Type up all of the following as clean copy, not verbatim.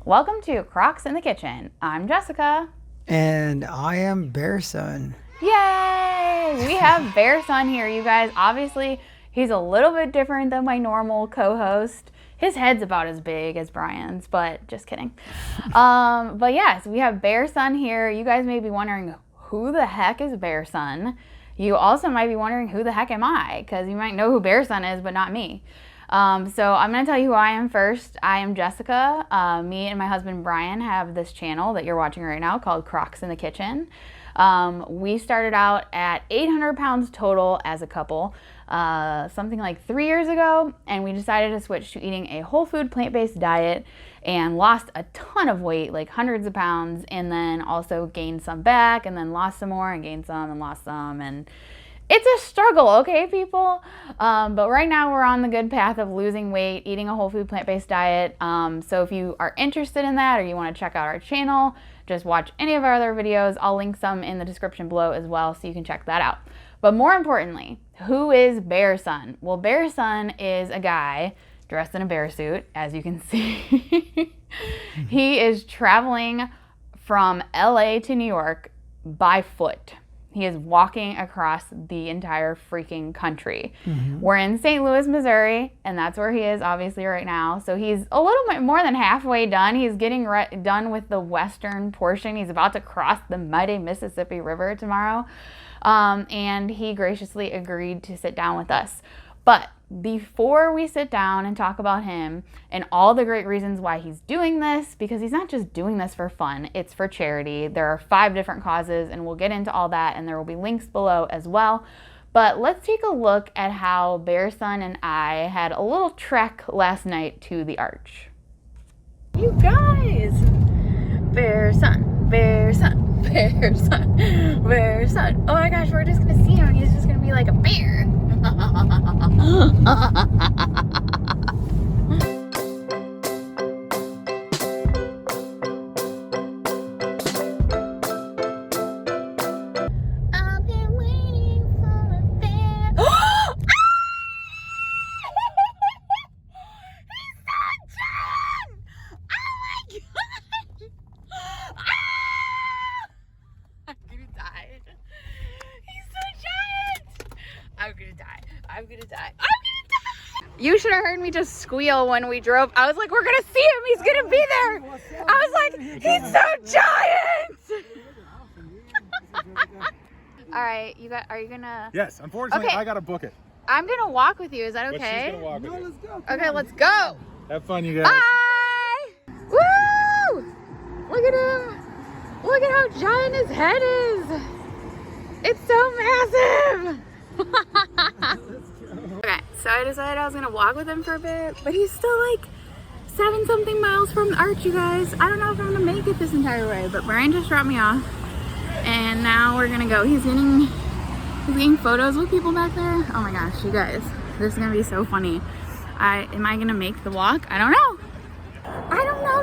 Welcome to Krocks in the Kitchen. I'm Jessica. And I am BearSUN. Yay! We have BearSUN here, you guys. Obviously, he's a little bit different than my normal co-host. His head's about as big as Brian's, but just kidding. But yes, we have BearSUN here. You guys may be wondering, who the heck is BearSUN? You also might be wondering, who the heck am I? Because you might know who BearSUN is, but not me. So I'm going to tell you who I am first. I am Jessica. Me and my husband Brian have this channel that you're watching right now called Krocks in the Kitchen. We started out at 800 pounds total as a couple, something like 3 years ago, and we decided to switch to eating a whole food plant-based diet and lost a ton of weight, like hundreds of pounds, and then also gained some back and then lost some more and gained some and lost some, and it's a struggle, okay, people? But right now we're on the good path of losing weight, eating a whole food plant-based diet. So if you are interested in that or you want to check out our channel, just watch any of our other videos. I'll link some in the description below as well, so you can check that out. But more importantly, who is BearSUN? Well, BearSUN is a guy dressed in a bear suit, as you can see. He is traveling from LA to New York by foot. He is walking across the entire freaking country. We're in St. Louis, Missouri, and that's where he is obviously right now. So he's a little bit more than halfway done. He's getting done with the western portion. He's about to cross the mighty Mississippi River tomorrow. And he graciously agreed to sit down with us. But before we sit down and talk about him and all the great reasons why he's doing this, because he's not just doing this for fun, it's for charity. There are 5 different causes, and we'll get into all that, and there will be links below as well. But let's take a look at how BearSUN and I had a little trek last night to the arch. You guys! BearSUN, BearSUN, BearSUN, BearSUN. Oh my gosh, we're just gonna see him, and he's just gonna be like a bear. I'm gonna die. You should have heard me just squeal when we drove. I was like, we're gonna see him. He's gonna be there. I was like, he's so giant. All right, are you gonna? Yes, unfortunately, okay. I gotta book it. I'm gonna walk with you. Is that okay? But she's gonna walk with you. Let's go. Okay, let's go. Have fun, you guys. Bye. Woo! Look at him. Look at how giant his head is. It's so massive. Okay, so I decided I was gonna walk with him for a bit, but he's still like 7-something miles from the arch, you guys. I don't know if I'm gonna make it this entire way, but Brian just dropped me off, and now we're gonna go. He's getting photos with people back there. Oh my gosh, you guys, this is gonna be so funny. Am I gonna make the walk? I don't know.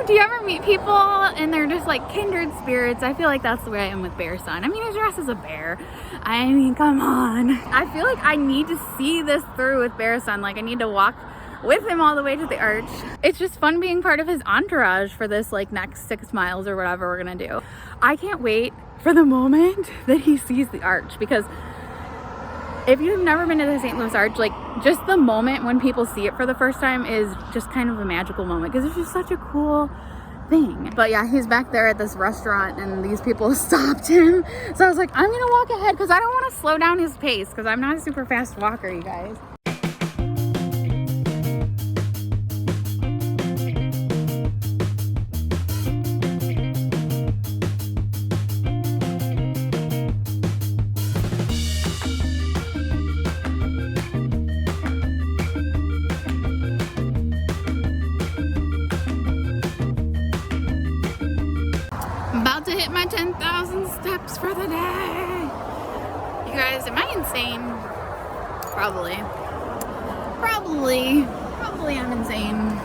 Do you ever meet people and they're just like kindred spirits? I feel like that's the way I am with BearSUN. I mean, his dress is a bear. I mean, come on. I feel like I need to see this through with BearSUN. Like, I need to walk with him all the way to the arch. It's just fun being part of his entourage for this like next 6 miles or whatever we're gonna do. I can't wait for the moment that he sees the arch, because if you've never been to the St. Louis Arch, like, just the moment when people see it for the first time is just kind of a magical moment, because it's just such a cool thing. But yeah, he's back there at this restaurant and these people stopped him. So I was like, I'm gonna walk ahead because I don't want to slow down his pace, because I'm not a super fast walker, you guys. About to hit my 10,000 steps for the day. You guys, am I insane? Probably I'm insane.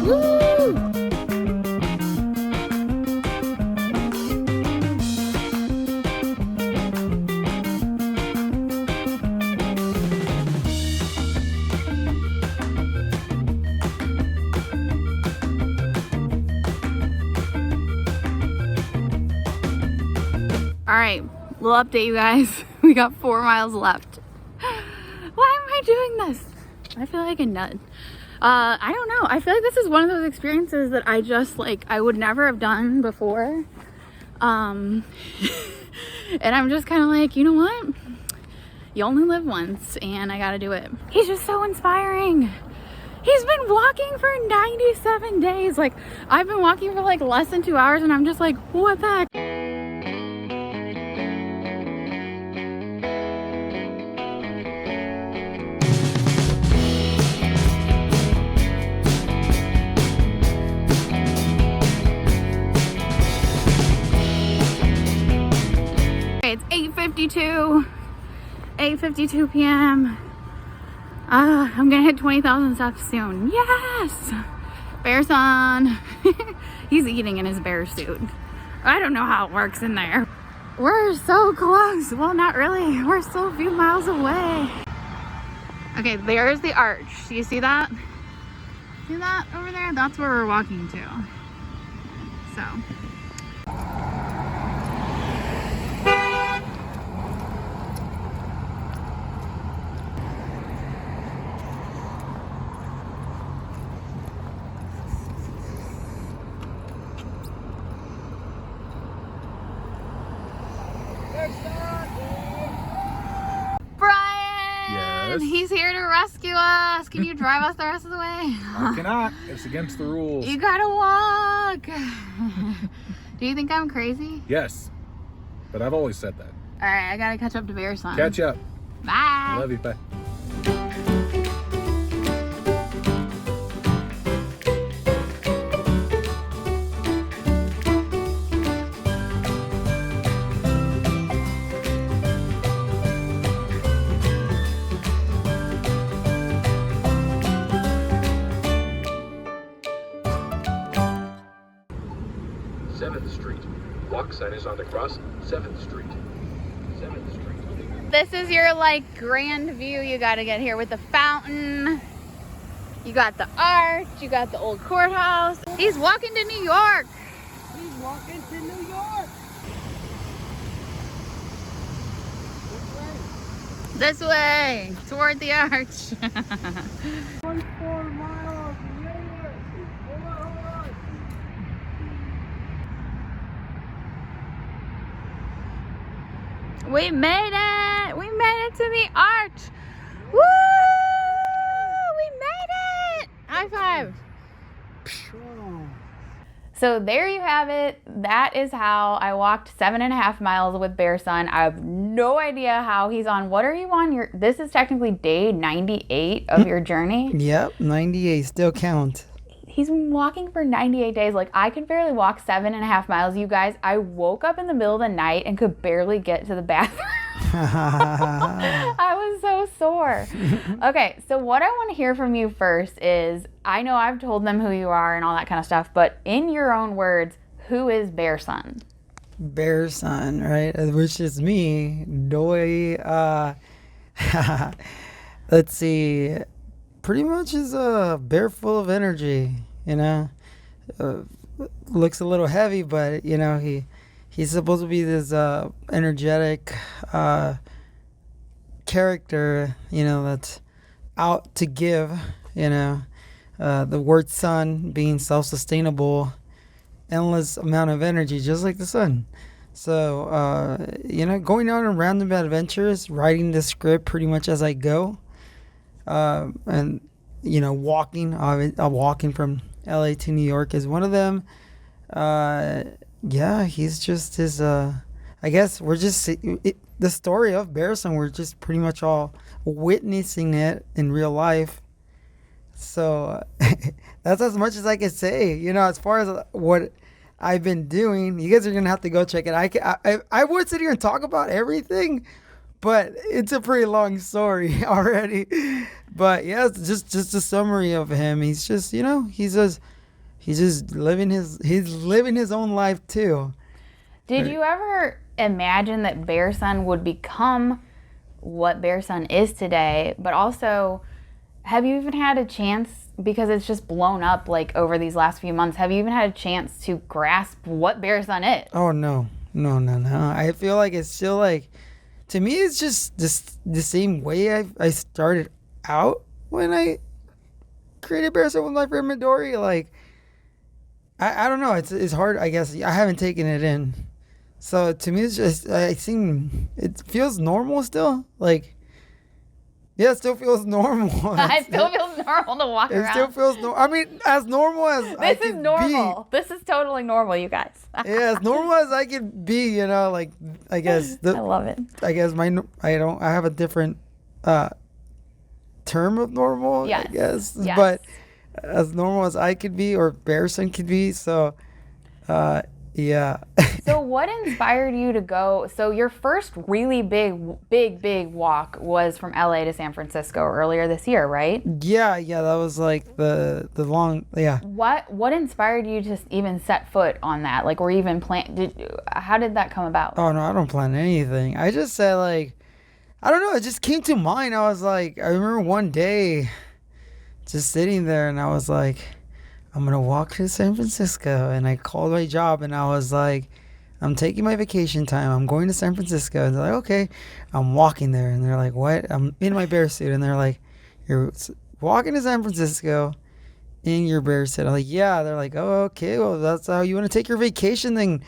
Woo! Little update, you guys. We got 4 miles left. Why am I doing this? I feel like a nut. I don't know. I feel like this is one of those experiences that I just like, I would never have done before. And I'm just kind of like, you know what? You only live once and I gotta do it. He's just so inspiring. He's been walking for 97 days. Like, I've been walking for like less than 2 hours and I'm just like, what the heck? It's 8:52 p.m. I'm gonna hit 20,000 steps soon. Yes! BearSUN. He's eating in his bear suit. I don't know how it works in there. We're so close. Well, not really. We're still a few miles away. Okay, there's the arch. Do you see that? See that over there? That's where we're walking to. So. Yes. He's here to rescue us. Can you drive us the rest of the way? I cannot. It's against the rules. You gotta walk. Do you think I'm crazy? Yes. But I've always said that. All right, I gotta catch up to BearSUN. Catch up. Bye. I love you. Bye. Street. Walk sign is on the cross, 7th Street. 7th Street. This is your like grand view you gotta get here with the fountain. You got the arch, you got the old courthouse. He's walking to New York. He's walking to New York. This way, toward the arch. 4 miles. Hold on. We made it! We made it to the arch! Woo! We made it! High five! So there you have it. That is how I walked 7.5 miles with BearSUN. I have no idea how he's on. What are you on? This is technically day 98 of your journey. Yep, 98 still count. He's been walking for 98 days. Like, I could barely walk 7.5 miles, you guys. I woke up in the middle of the night and could barely get to the bathroom. I was so sore. Okay, so what I want to hear from you first is, I know I've told them who you are and all that kind of stuff, but in your own words, who is BearSUN? BearSUN, right? Which is me. Let's see. Pretty much is a bear full of energy, you know. Looks a little heavy, but you know he's supposed to be this energetic character, you know, that's out to give, you know. The word sun being self-sustainable, endless amount of energy, just like the sun. So you know, going on random adventures, writing the script pretty much as I go. And you know, walking from LA to New York is one of them. Yeah, he's just his I guess we're just the story of BearSUN, we're just pretty much all witnessing it in real life. So that's as much as I can say, you know, as far as what I've been doing. You guys are gonna have to go check it. I would sit here and talk about everything, but it's a pretty long story already. But yeah, it's just a summary of him. He's just, you know, he's just living his own life too. Did you ever imagine that BearSUN would become what BearSUN is today? But also, have you even had a chance, because it's just blown up like over these last few months, have you even had a chance to grasp what BearSUN is? Oh no. No, no, no. I feel like it's still like, to me, it's just the same way I started out when I created BearSUN with my friend Midori. Like, I don't know. It's hard. I guess I haven't taken it in. So to me, it's just it feels normal still. Like, yeah, it still feels normal. It still feels normal to walk It around. still feels I mean, as normal as I This is could normal. This is totally normal, you guys. be. Yeah, as normal as I could be. You know, like I guess I love it. I guess I have a different term of normal. Yes. I guess, Yes. but as normal as I could be or BearSUN could be. So, yeah. So what inspired you to go? So your first really big walk was from LA to San Francisco earlier this year, right? Yeah, that was like the long, yeah. What inspired you to even set foot on that? Like, or even how did that come about? Oh no, I don't plan anything. I just said like, I don't know. It just came to mind. I was like, I remember one day, just sitting there, and I was like, I'm gonna walk to San Francisco, and I called my job, and I was like, I'm taking my vacation time. I'm going to San Francisco, and they're like, okay. I'm walking there, and they're like, what? I'm in my bear suit, and they're like, you're walking to San Francisco in your bear suit. I'm like, yeah. They're like, oh, okay. Well, that's how you want to take your vacation. Then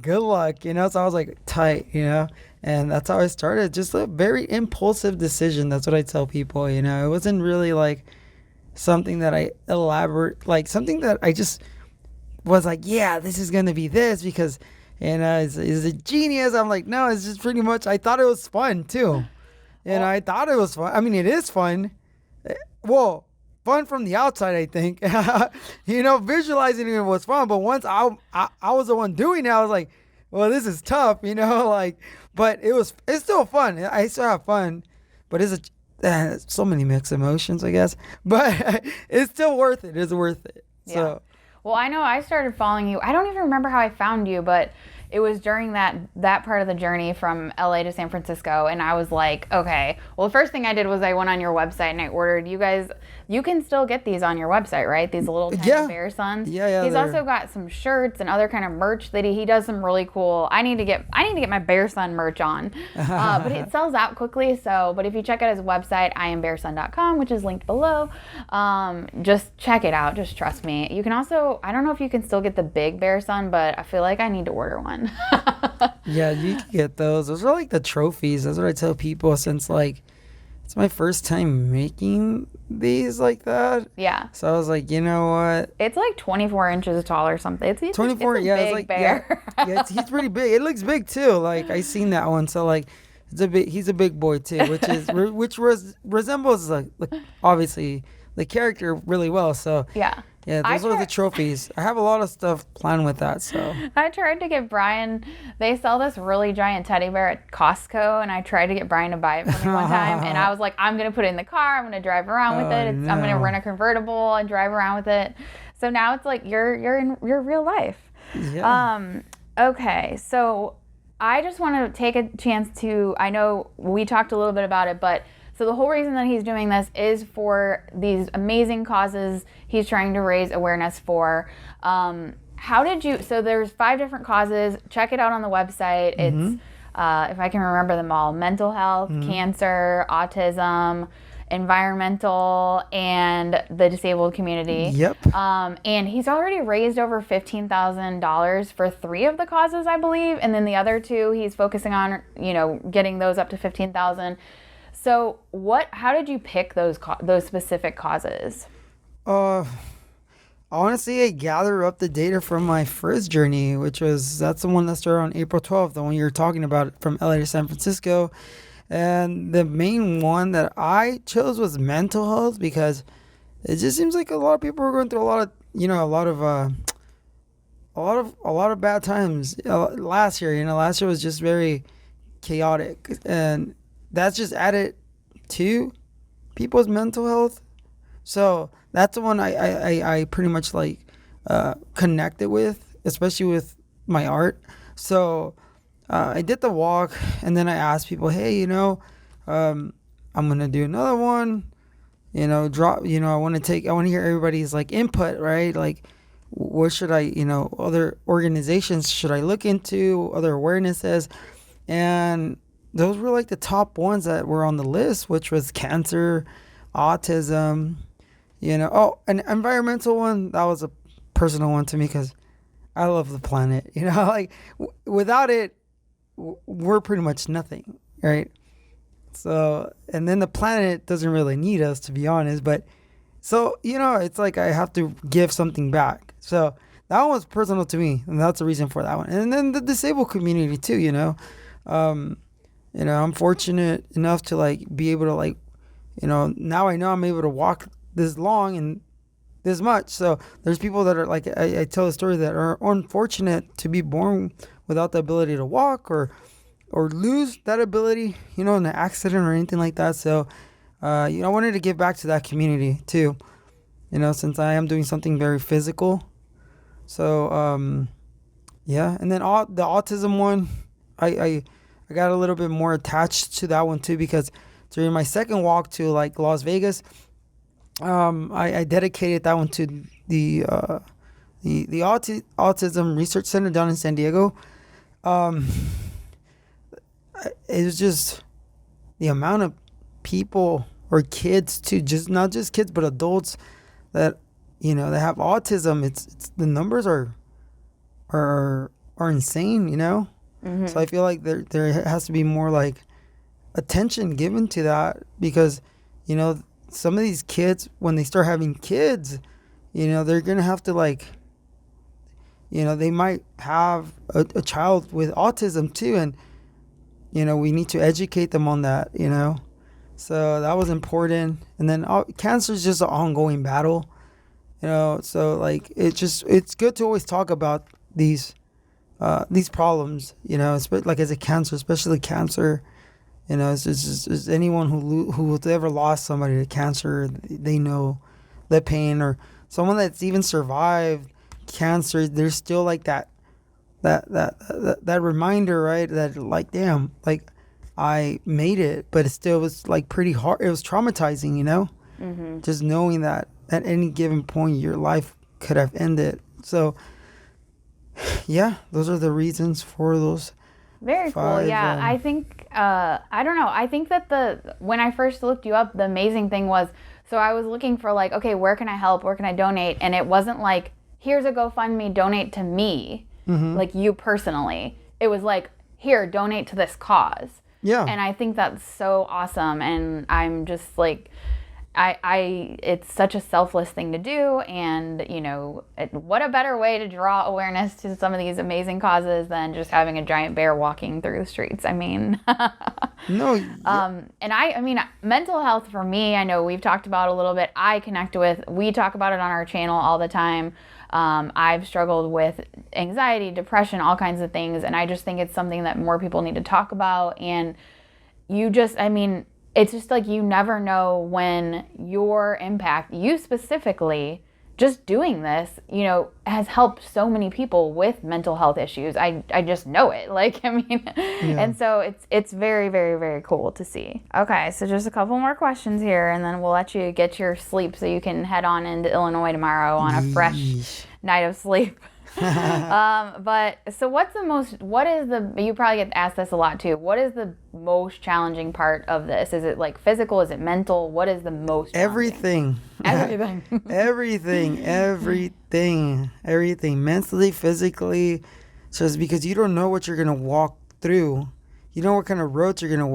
good luck, you know. So I was like, tight, you know. And that's how I started. Just a very impulsive decision. That's what I tell people, you know. It wasn't really like something that I elaborate, like something that I just was like, yeah, this is going to be this because, is it genius? I'm like, no, it's just pretty much, I thought it was fun too. And I thought it was fun. I mean, it is fun. Well, fun from the outside, I think. You know, visualizing it was fun. But once I was the one doing it, I was like, well, this is tough, you know, like, but it's still fun. I still have fun, but it's so many mixed emotions, I guess, but it's still worth it. It's worth it. Yeah. So, well, I know I started following you. I don't even remember how I found you, but it was during that part of the journey from LA to San Francisco, and I was like, okay. Well, the first thing I did was I went on your website and I ordered. You guys, you can still get these on your website, right? These little tiny BearSUNs. Yeah. He's also got some shirts and other kind of merch that he does some really cool. I need to get my BearSUN merch on, but it sells out quickly. So, but if you check out his website, IamBearSUN.com, which is linked below, just check it out. Just trust me. You can also, I don't know if you can still get the big BearSUN, but I feel like I need to order one. Yeah, you can get those. Those are like the trophies. That's what I tell people since like it's my first time making these like that. Yeah. So I was like, you know what? It's like 24 inches tall or something. It's 24. It's a Yeah, big it's like bear. yeah. He's pretty big. It looks big too. Like I seen that one. So like, he's a big boy too, which resembles like obviously the character really well. So Yeah. yeah, those are the trophies. I have a lot of stuff planned with that. So I tried to get Brian. They sell this really giant teddy bear at Costco, and I tried to get Brian to buy it for me one time. And I was like, I'm gonna put it in the car. I'm gonna drive around with it. I'm gonna rent a convertible and drive around with it. So now it's like you're in your real life. yeah. Okay, so I just want to take a chance to. I know we talked a little bit about it, but. So the whole reason that he's doing this is for these amazing causes he's trying to raise awareness for. How did you, so there's 5 different causes. Check it out on the website. It's, if I can remember them all, mental health, cancer, autism, environmental, and the disabled community. Yep. And he's already raised over $15,000 for 3 of the causes, I believe. And then the other 2, he's focusing on, getting those up to 15,000. So how did you pick those specific causes? Honestly, I gather up the data from my first journey, that's the one that started on April 12th, the one you're talking about from LA to San Francisco. And the main one that I chose was mental health because it just seems like a lot of people are going through a lot of bad times last year. Last year was just very chaotic, and that's just added to people's mental health. So that's the one I pretty much connected with, especially with my art. So I did the walk, and then I asked people, hey, I'm gonna do another one. I want to hear everybody's input, right? what should I, other organizations should I look into, other awarenesses. And those were like the top ones that were on the list, which was cancer, autism, an environmental one. That was a personal one to me because I love the planet, like without it, we're pretty much nothing, right? So, and then the planet doesn't really need us, to be honest, but so, it's like I have to give something back. So that one was personal to me, and that's the reason for that one. And then the disabled community too, I'm fortunate enough to like be able to like, now I know I'm able to walk this long and this much. So there's people that are like, I tell a story that are unfortunate to be born without the ability to walk or lose that ability, in an accident or anything like that. So, I wanted to give back to that community too, since I am doing something very physical. So, yeah. And then the autism one, I got a little bit more attached to that one too, because during my second walk to like Las Vegas, I dedicated that one to the Autism Research Center down in San Diego. It was just the amount of people or kids too, just not just kids but adults that that have autism. It's the numbers are insane. Mm-hmm. So I feel like there has to be more like attention given to that, because some of these kids, when they start having kids, they're gonna have to like, they might have a child with autism too, and we need to educate them on that. So that was important. And then cancer is just an ongoing battle, so like it's good to always talk about these problems, like as a cancer, especially cancer. It's just anyone who ever lost somebody to cancer, they know the pain, or someone that's even survived cancer. There's still like that reminder, right? That like, damn, like I made it, but it still was like pretty hard. It was traumatizing, Mm-hmm. just knowing that at any given point your life could have ended. So yeah, those are the reasons for those. Very cool. Yeah, I think, I don't know. I think that when I first looked you up, the amazing thing was, so I was looking for like, okay, where can I help? Where can I donate? And it wasn't like, here's a GoFundMe, donate to me, like you personally. It was like, here, donate to this cause. Yeah. And I think that's so awesome. And I'm just like, it's such a selfless thing to do, and what a better way to draw awareness to some of these amazing causes than just having a giant bear walking through the streets. I mean, no. And I mean, mental health for me, I know we've talked about a little bit. I connect with. We talk about it on our channel all the time. I've struggled with anxiety, depression, all kinds of things, and I just think it's something that more people need to talk about. And it's just like you never know when your impact, you specifically, just doing this, has helped so many people with mental health issues. I just know it. And so it's very, very, very cool to see. Okay, so just a couple more questions here, and then we'll let you get your sleep so you can head on into Illinois tomorrow on a fresh night of sleep. But so you probably get asked this a lot too. What is the most challenging part of this? Is it like physical? Is it mental? What is the most challenging? Everything. Everything. Mentally, physically. Just because you don't know what you're going to walk through. You know what kind of roads you're going to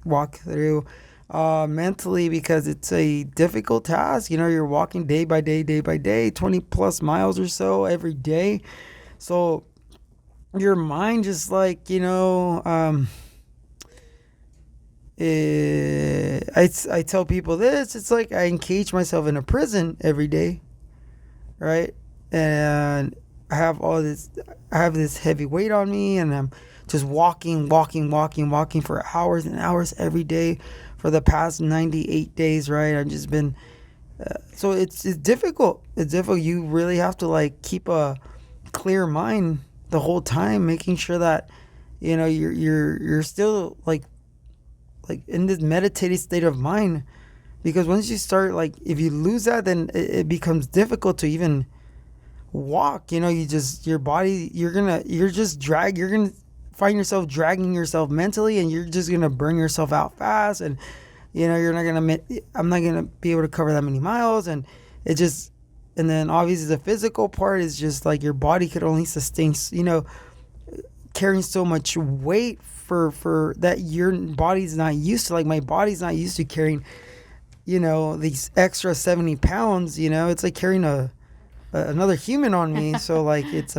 walk through. Mentally, because it's a difficult task. You're walking day by day, 20 plus miles or so every day. So your mind just like, I tell people this, it's like I encage myself in a prison every day, right? And I have this heavy weight on me, and I'm just walking for hours and hours every day for the past 98 days, right? I've just been, so it's difficult. It's difficult. You really have to like keep a clear mind the whole time, making sure that, you're still like in this meditative state of mind, because once you start, like, if you lose that, then it becomes difficult to even walk. You know, your body, you're gonna find yourself dragging yourself mentally, and you're just gonna burn yourself out fast. And you know, I'm not gonna be able to cover that many miles, and it just. And then obviously the physical part is just like your body could only sustain, you know, carrying so much weight for that your body's not used to. Like my body's not used to carrying, you know, these extra 70 pounds. You know, it's like carrying another human on me. So like it's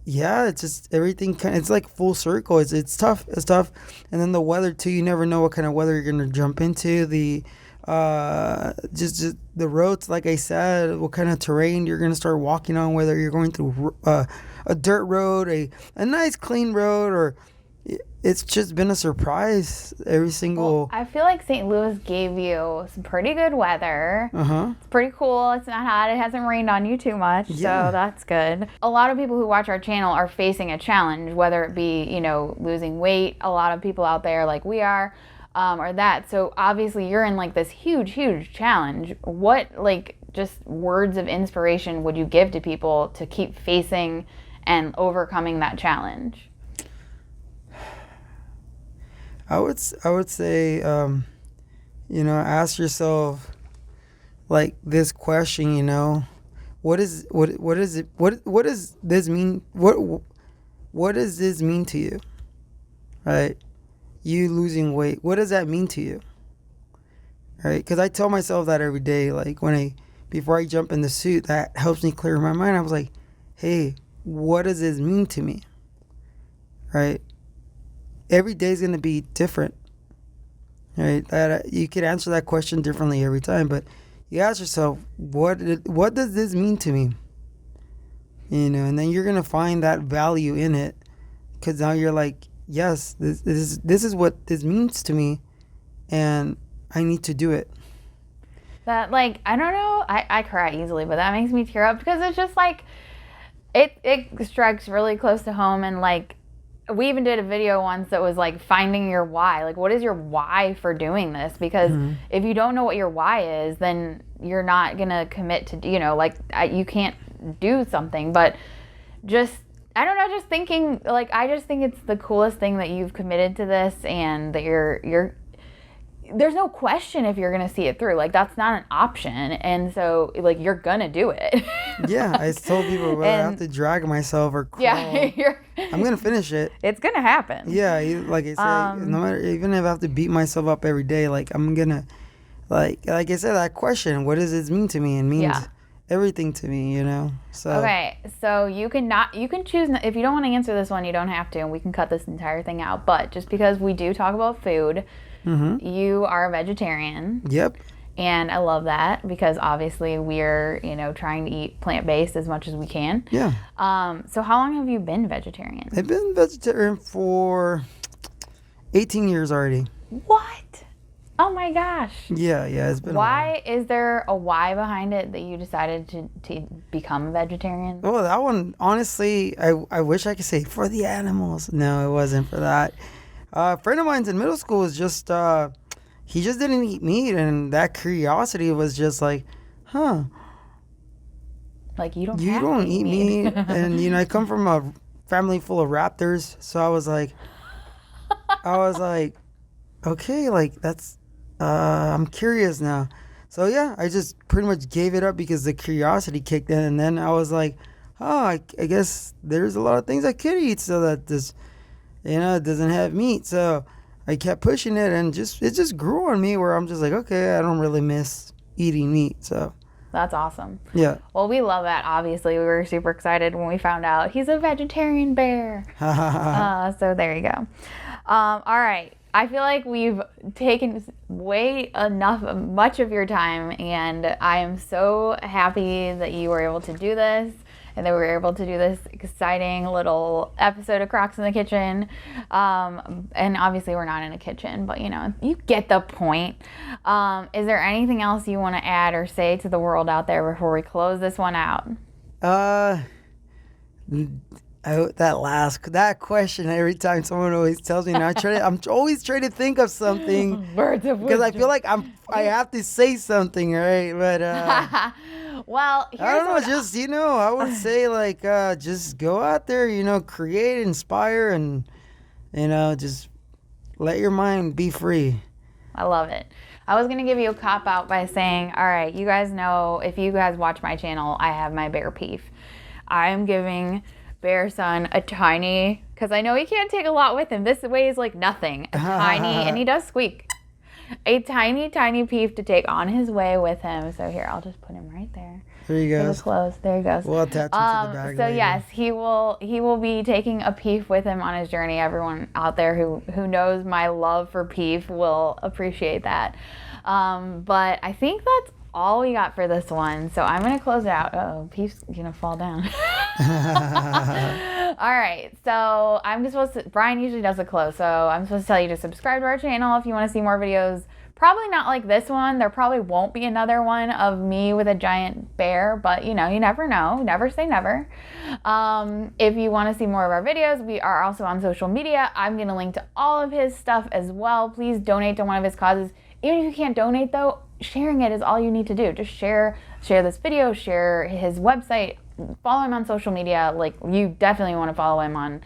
yeah, it's just everything it's like full circle. It's tough. It's tough. And then the weather too. You never know what kind of weather you're gonna jump into. Just the roads, like I said, what kind of terrain you're gonna start walking on, whether you're going through a dirt road, a nice clean road, or it's just been a surprise every single. Well, I feel like St. Louis gave you some pretty good weather. It's pretty cool. It's not hot. It hasn't rained on you too much, so that's good. A lot of people who watch our channel are facing a challenge, whether it be, you know, losing weight. A lot of people out there, like we are, or that. So obviously you're in like this huge challenge. What, like, just words of inspiration would you give to people to keep facing and overcoming that challenge? I would say, you know, ask yourself like this question, you know, what does this mean? What does this mean to you? Right? You losing weight, what does that mean to you? Right? Because I tell myself that every day, like before I jump in the suit, that helps me clear my mind. I was like, hey, what does this mean to me? Right? Every day is going to be different. Right? You could answer that question differently every time, but you ask yourself, what does this mean to me? You know, and then you're going to find that value in it, because now you're like, yes, this is what this means to me, and I need to do it. That, like, I don't know, I cry easily, but that makes me tear up, because it's just like, it strikes really close to home. And like, we even did a video once that was like finding your why. Like, what is your why for doing this? Because if you don't know what your why is, then you're not gonna commit to, you know, like, you can't do something. But just, I don't know, just thinking, like, I just think it's the coolest thing that you've committed to this, and that you're there's no question if you're gonna see it through. Like, that's not an option, and so, like, you're gonna do it. Yeah, I told people, whether I have to drag myself or crawl, I'm gonna finish it. It's gonna happen. Yeah, like I said, no matter, even if I have to beat myself up every day, like, I'm gonna, like I said, that question, what does this mean to me? It means everything to me, you know. So okay, so you can choose, if you don't want to answer this one, you don't have to, and we can cut this entire thing out. But just because we do talk about food, you are a vegetarian. Yep. And I love that, because obviously we're, you know, trying to eat plant-based as much as we can. Yeah. So how long have you been vegetarian? I've been vegetarian for 18 years already. What? Oh my gosh. Yeah, it's been Why is there a why behind it that you decided to become a vegetarian? Oh, that one, honestly, I wish I could say for the animals. No, it wasn't for that. A friend of mine's in middle school was just, he just didn't eat meat, and that curiosity was just like, huh. Like, you don't eat meat. And, you know, I come from a family full of raptors, so I was like, okay, like, that's, I'm curious now. So yeah, I just pretty much gave it up because the curiosity kicked in, and then I was like, oh, I guess there's a lot of things I could eat so that this, you know, it doesn't have meat. So I kept pushing it, and it just grew on me, where I'm just like, okay, I don't really miss eating meat. So that's awesome. Yeah. Well, we love that. Obviously, we were super excited when we found out he's a vegetarian bear. So there you go. All right. I feel like we've taken much of your time, and I am so happy that you were able to do this, and that we were able to do this exciting little episode of Krocks in the Kitchen. And obviously we're not in a kitchen, but, you know, you get the point. Is there anything else you want to add or say to the world out there before we close this one out? That question, every time someone always tells me, and I'm always trying to think of something, Words of wisdom. because I feel like I have to say something, right? But Well, here's I don't know, what just, I would say, like, just go out there, create, inspire, and, just let your mind be free. I love it. I was going to give you a cop out by saying, all right, you guys know, if you guys watch my channel, I have my bear peef. I am giving BearSUN a tiny, because I know he can't take a lot with him. This weighs like nothing. A tiny, and he does squeak. A tiny, tiny peef to take on his way with him. So here, I'll just put him right there. There you go. Close. There he goes. We'll attach him to the bag So later. yes, he will be taking a peef with him on his journey. Everyone out there who knows my love for peef will appreciate that. But I think that's all we got for this one. So I'm gonna close it out. Uh-oh, peef's gonna fall down. All right, so Brian usually does a close, so I'm supposed to tell you to subscribe to our channel if you want to see more videos. Probably not like this one. There probably won't be another one of me with a giant bear, but you never know. Never say never. If you want to see more of our videos, we are also on social media. I'm going to link to all of his stuff as well. Please donate to one of his causes. Even if you can't donate though, sharing it is all you need to do. Just share this video, share his website, follow him on social media. Like, you definitely want to follow him on,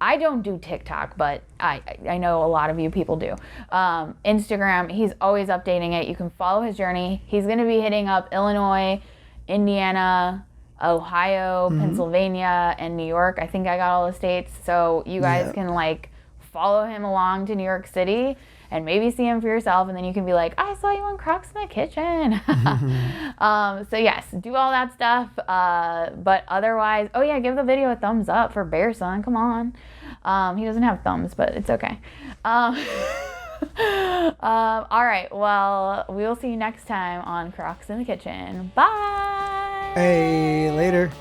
I don't do TikTok, but I know a lot of you people do. Instagram, he's always updating it. You can follow his journey. He's going to be hitting up Illinois, Indiana, Ohio, Pennsylvania, and New York. I think I got all the states. So you guys can like follow him along to New York City and maybe see him for yourself, and then you can be like, I saw you on Krocks in the Kitchen. So yes, do all that stuff. But otherwise, oh yeah, give the video a thumbs up for BearSUN. Come on. He doesn't have thumbs, but it's okay. All right, well, we will see you next time on Krocks in the Kitchen. Bye. Hey, later.